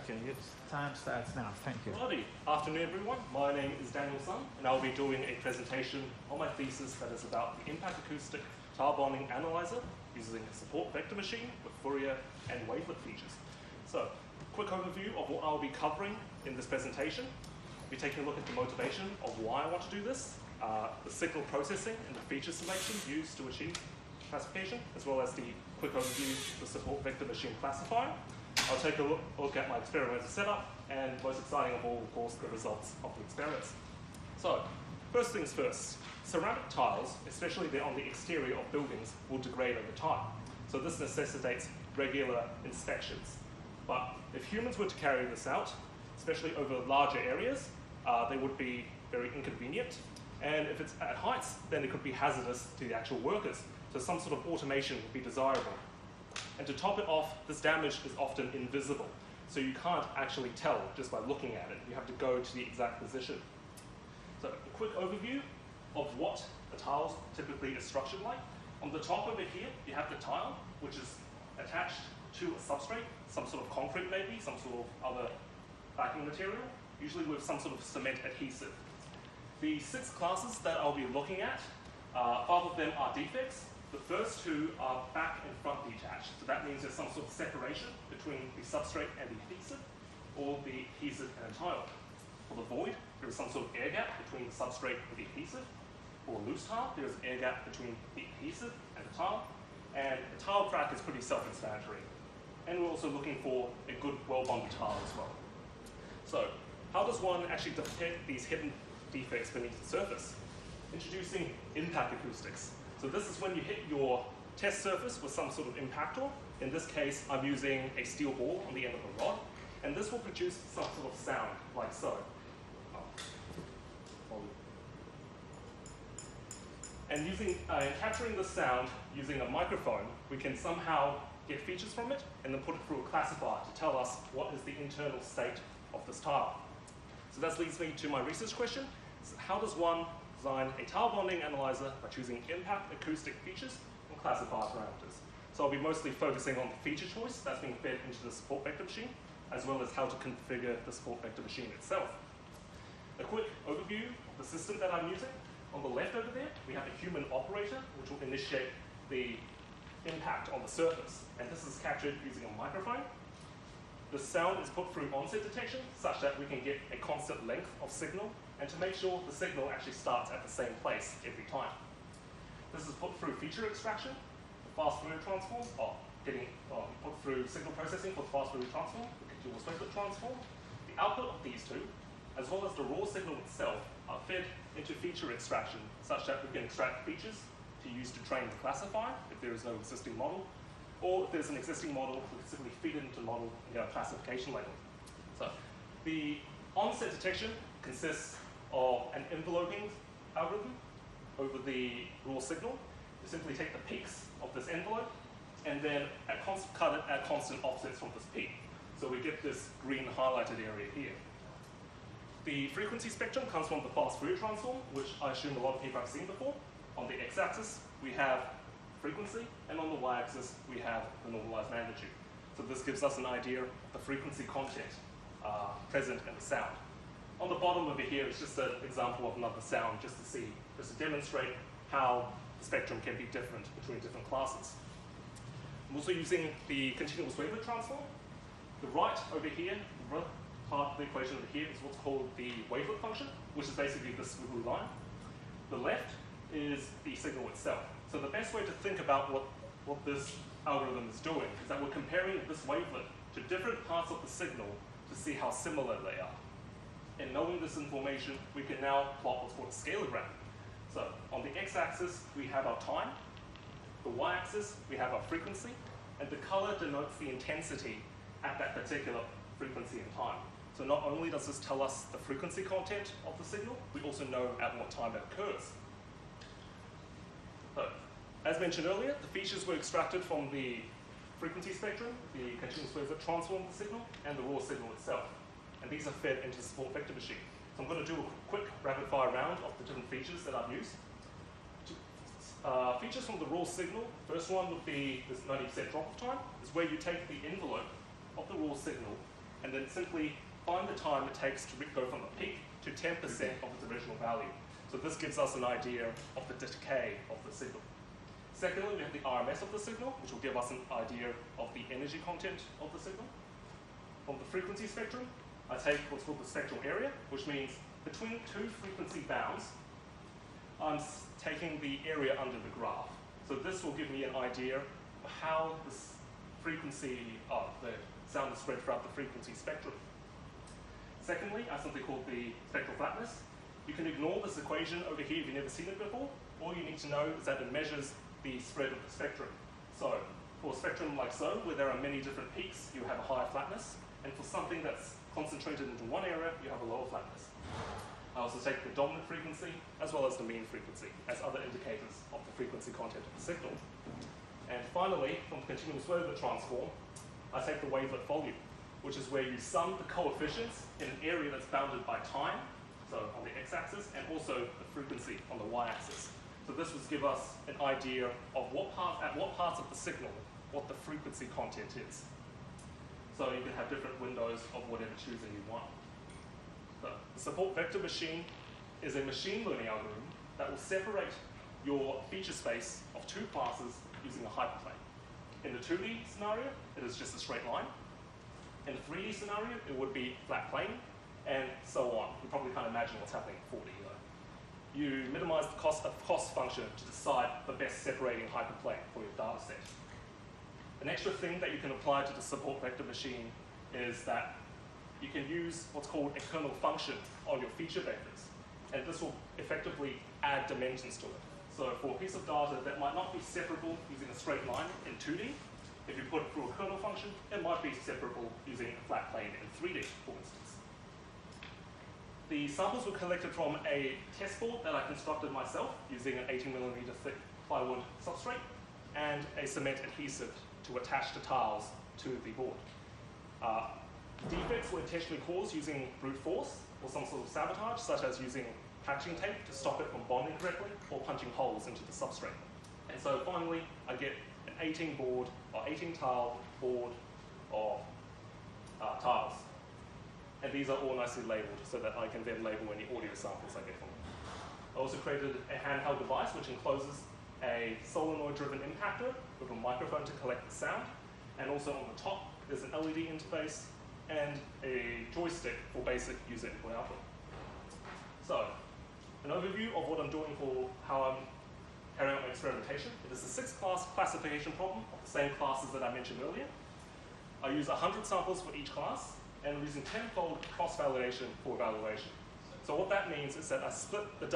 Okay, your time starts now. Thank you. Righty. Afternoon, everyone. My name is Daniel Sun, and I'll be doing a presentation on my thesis that is about the impact-acoustic tile bonding analyzer using a support vector machine with Fourier and wavelet features. So, quick overview of what I'll be covering in this presentation. I'll be taking a look at the motivation of why I want to do this, the signal processing and the feature selection used to achieve classification, as well as the quick overview of the support vector machine classifier. I'll take a look at my experimental setup, and most exciting of all, of course, the results of the experiments. So, first things first, ceramic tiles, especially they're on the exterior of buildings, will degrade over time. So this necessitates regular inspections. But if humans were to carry this out, especially over larger areas, they would be very inconvenient. And if it's at heights, then it could be hazardous to the actual workers. So some sort of automation would be desirable. And to top it off, this damage is often invisible. So you can't actually tell just by looking at it. You have to go to the exact position. So a quick overview of what a tile typically is structured like. On the top over here, you have the tile, which is attached to a substrate, some sort of concrete maybe, some sort of other backing material, usually with some sort of cement adhesive. The 6 classes that I'll be looking at, 5 of them are defects. The first 2 are back and front detached. So that means there's some sort of separation between the substrate and the adhesive, or the adhesive and a tile. For the void, there is some sort of air gap between the substrate and the adhesive. For a loose tile, there is an air gap between the adhesive and the tile. And the tile crack is pretty self-explanatory. And we're also looking for a good, well-bonded tile as well. So, how does one actually detect these hidden defects beneath the surface? Introducing impact acoustics. So this is when you hit your test surface with some sort of impactor. In this case, I'm using a steel ball on the end of a rod, and this will produce some sort of sound, like so. And capturing the sound using a microphone, we can somehow get features from it and then put it through a classifier to tell us what is the internal state of this tile. So that leads me to my research question. So how does one design a tile bonding analyzer by choosing impact acoustic features and classifier parameters? So I'll be mostly focusing on the feature choice that's being fed into the support vector machine, as well as how to configure the support vector machine itself. A quick overview of the system that I'm using. On the left over there, we have a human operator, which will initiate the impact on the surface. And this is captured using a microphone. The sound is put through onset detection, such that we can get a constant length of signal, and to make sure the signal actually starts at the same place every time. This is put through feature extraction, the fast Fourier transform, put through signal processing for the fast Fourier transform, the continuous wavelet transform. The output of these 2, as well as the raw signal itself, are fed into feature extraction, such that we can extract features to use to train the classifier if there is no existing model, or if there's an existing model, we can simply feed it into the model and get a classification label. So the onset detection consists of an enveloping algorithm over the raw signal. You simply take the peaks of this envelope and then cut it at constant offsets from this peak. So we get this green highlighted area here. The frequency spectrum comes from the fast Fourier transform, which I assume a lot of people have seen before. On the x-axis, we have frequency, and on the y-axis, we have the normalized magnitude. So this gives us an idea of the frequency content present in the sound. On the bottom over here is just an example of another sound, just to demonstrate how the spectrum can be different between different classes. I'm also using the continuous wavelet transform. The right over here, the right part of the equation over here is what's called the wavelet function, which is basically this squiggly line. The left is the signal itself. So the best way to think about what this algorithm is doing is that we're comparing this wavelet to different parts of the signal to see how similar they are. And knowing this information, we can now plot what's called a scaleogram. So on the x-axis, we have our time. The y-axis, we have our frequency. And the color denotes the intensity at that particular frequency and time. So not only does this tell us the frequency content of the signal, we also know at what time it occurs. So, as mentioned earlier, the features were extracted from the frequency spectrum, the continuous wavelet transform of the signal, and the raw signal itself. And these are fed into the support vector machine. So I'm going to do a quick rapid-fire round of the different features that I've used. Features from the raw signal, first one would be this 90% drop-off time. Is where you take the envelope of the raw signal and then simply find the time it takes to go from the peak to 10% of its original value. So this gives us an idea of the decay of the signal. Secondly, we have the RMS of the signal, which will give us an idea of the energy content of the signal. From the frequency spectrum, I take what's called the spectral area, which means between two frequency bounds, I'm taking the area under the graph. So this will give me an idea of how the frequency of the sound is spread throughout the frequency spectrum. Secondly, I have something called the spectral flatness. You can ignore this equation over here if you've never seen it before. All you need to know is that it measures the spread of the spectrum. So for a spectrum like so, where there are many different peaks, you have a higher flatness. And for something that's concentrated into one area, you have a lower flatness. I also take the dominant frequency as well as the mean frequency as other indicators of the frequency content of the signal. And finally, from the continuous wavelet transform, I take the wavelet volume, which is where you sum the coefficients in an area that's bounded by time, so on the x-axis, and also the frequency on the y-axis. So this will give us an idea of at what parts of the signal, what the frequency content is. So you can have different windows of whatever choosing you want. So the support vector machine is a machine learning algorithm that will separate your feature space of two classes using a hyperplane. In the 2D scenario, it is just a straight line. In the 3D scenario, it would be flat plane, and so on. You probably can't imagine what's happening in 4D though. You minimize the cost function to decide the best separating hyperplane for your data set. An extra thing that you can apply to the support vector machine is that you can use what's called a kernel function on your feature vectors, and this will effectively add dimensions to it. So for a piece of data that might not be separable using a straight line in 2D, if you put it through a kernel function, it might be separable using a flat plane in 3D, for instance. The samples were collected from a test board that I constructed myself using an 18mm thick plywood substrate and a cement adhesive to attach the tiles to the board. Defects were intentionally caused using brute force or some sort of sabotage, such as using patching tape to stop it from bonding correctly or punching holes into the substrate. And so finally, I get an 18 tile board of tiles. And these are all nicely labeled so that I can then label any audio samples I get from them. I also created a handheld device which encloses a solenoid-driven impactor with a microphone to collect the sound. And also on the top, there's an LED interface and a joystick for basic user input-output. So, an overview of what I'm doing for how I'm carrying out my experimentation. It is a 6-class classification problem of the same classes that I mentioned earlier. I use 100 samples for each class, and I'm using 10-fold cross-validation for evaluation. So what that means is that I split the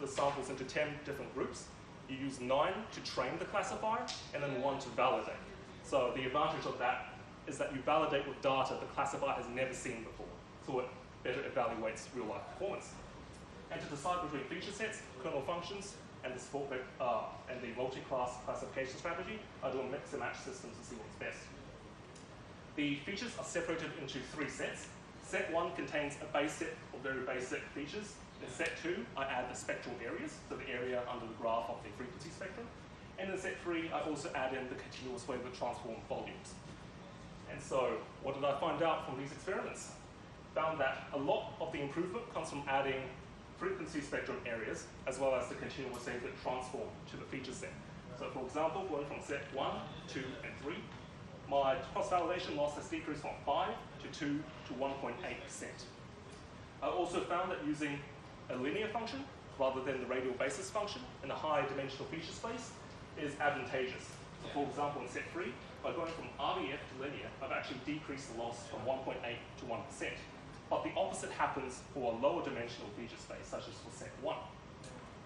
samples into 10 different groups. You use 9 to train the classifier, and then 1 to validate. So the advantage of that is that you validate with data the classifier has never seen before, so it better evaluates real-life performance. And to decide between feature sets, kernel functions, and the support and the multi-class classification strategy, I do a mix and match system to see what's best. The features are separated into 3 sets. Set 1 contains a base set of very basic features. In set 2, I add the spectral areas, so the area under the graph of the frequency spectrum. And in set 3, I also add in the continuous wavelet transform volumes. And so, what did I find out from these experiments? Found that a lot of the improvement comes from adding frequency spectrum areas as well as the continuous wavelet transform to the feature set. So for example, going from set 1, 2, and 3, my cross-validation loss has decreased from 5 to 2 to 1.8%. I also found that using a linear function rather than the radial basis function in a high dimensional feature space is advantageous. So for example, in set 3, by going from RBF to linear, I've actually decreased the loss from 1.8 to 1%. But the opposite happens for a lower dimensional feature space, such as for set 1,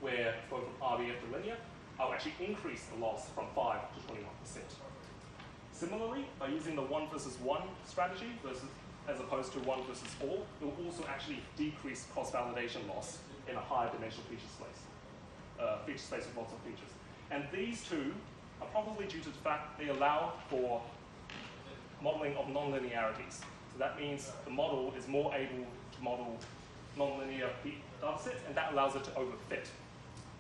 where going from RBF to linear, I'll actually increase the loss from 5 to 21%. Similarly, by using the 1 versus 1 strategy as opposed to 1 versus all, it will also actually decrease cross-validation loss in a higher dimensional feature space with lots of features. And these two are probably due to the fact they allow for modeling of non-linearities. So that means the model is more able to model non-linear data sets, and that allows it to overfit.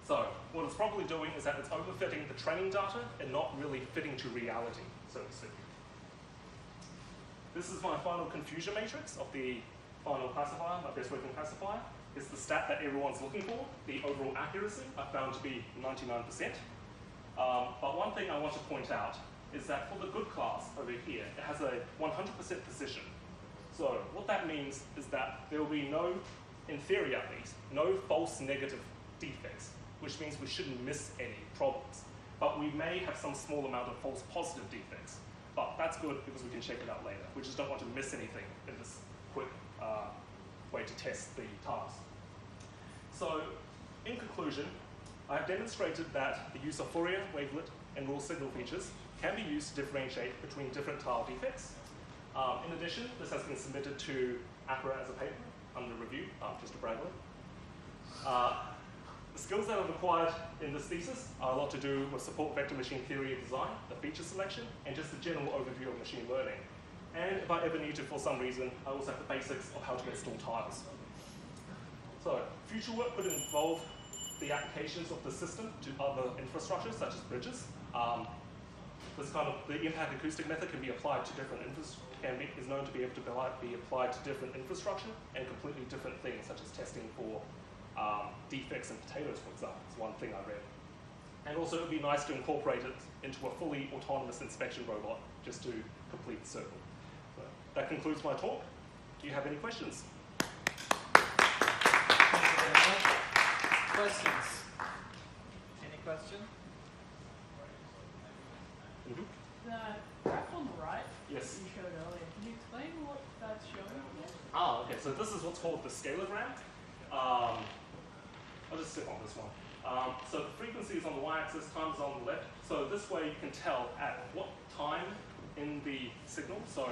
So what it's probably doing is that it's overfitting the training data and not really fitting to reality, so to speak. This is my final confusion matrix of the final classifier, my best working classifier. It's the stat that everyone's looking for. The overall accuracy I found to be 99%. But one thing I want to point out is that for the good class over here, it has a 100% precision. So what that means is that there will be no, in theory at least, no false negative defects, which means we shouldn't miss any problems. But we may have some small amount of false positive defects. But that's good because we can check it out later. We just don't want to miss anything in this quick way to test the task. So in conclusion, I have demonstrated that the use of Fourier, wavelet, and raw signal features can be used to differentiate between different tile defects. In addition, this has been submitted to APRA as a paper under review, just to brag on. The skills that are required in this thesis are a lot to do with support vector machine theory and design, the feature selection, and just the general overview of machine learning. And if I ever need to, for some reason, I also have the basics of how to install tiles. So future work could involve the applications of the system to other infrastructures, such as bridges. The impact-acoustic method can be applied to different is known to be able to be applied to different infrastructure and completely different things, such as testing for defects in potatoes, for example, is one thing I read. And also it would be nice to incorporate it into a fully autonomous inspection robot just to complete the circle. So that concludes my talk. Do you have any questions? Questions? Any question? Mm-hmm. The graph on the right Yes. you showed earlier, can you explain what that's showing again? Okay, so this is what's called the scalegram. I'll just stick on this one. So the frequency is on the y-axis, time is on the left. So this way you can tell at what time in the signal, so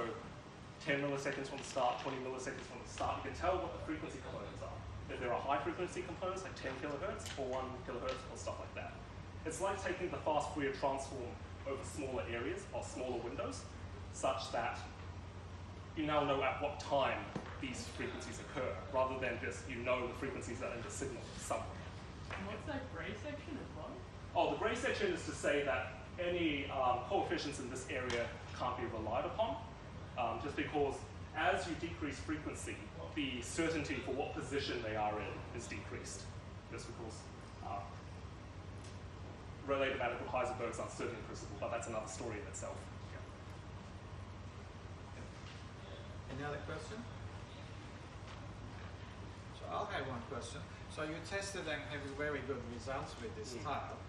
10 milliseconds from the start, 20 milliseconds from the start, you can tell what the frequency components are. If there are high frequency components like 10 kilohertz or 1 kilohertz or stuff like that. It's like taking the fast Fourier transform over smaller areas or smaller windows, such that you now know at what time these frequencies occur, rather than just you know the frequencies that are in the signal somewhere. And what's that grey section as well? Oh, the grey section is to say that any coefficients in this area can't be relied upon, just because as you decrease frequency, the certainty for what position they are in is decreased, just because related mathematical Heisenberg's uncertainty principle, but that's another story in itself. Any other question? So I'll have one question. So you tested and have very good results with this tile.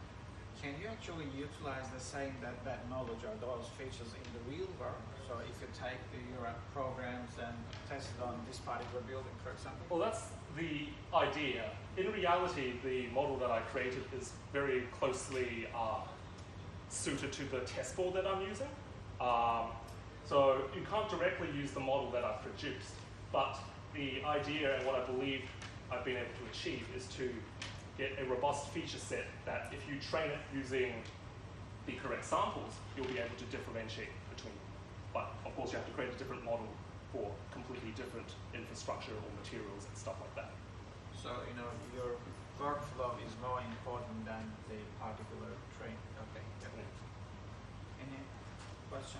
Can you actually utilize the same that knowledge or those features in the real world? So if you take your programs and test it on this particular building, for example? Well, that's the idea. In reality, the model that I created is very closely suited to the test board that I'm using. So you can't directly use the model that I've produced, but the idea and what I believe I've been able to achieve is to get a robust feature set that if you train it using the correct samples, you'll be able to differentiate between. But of course, you have to create a different model for completely different infrastructure or materials and stuff like that. So, your workflow is more important than the particular train. Okay. Any question?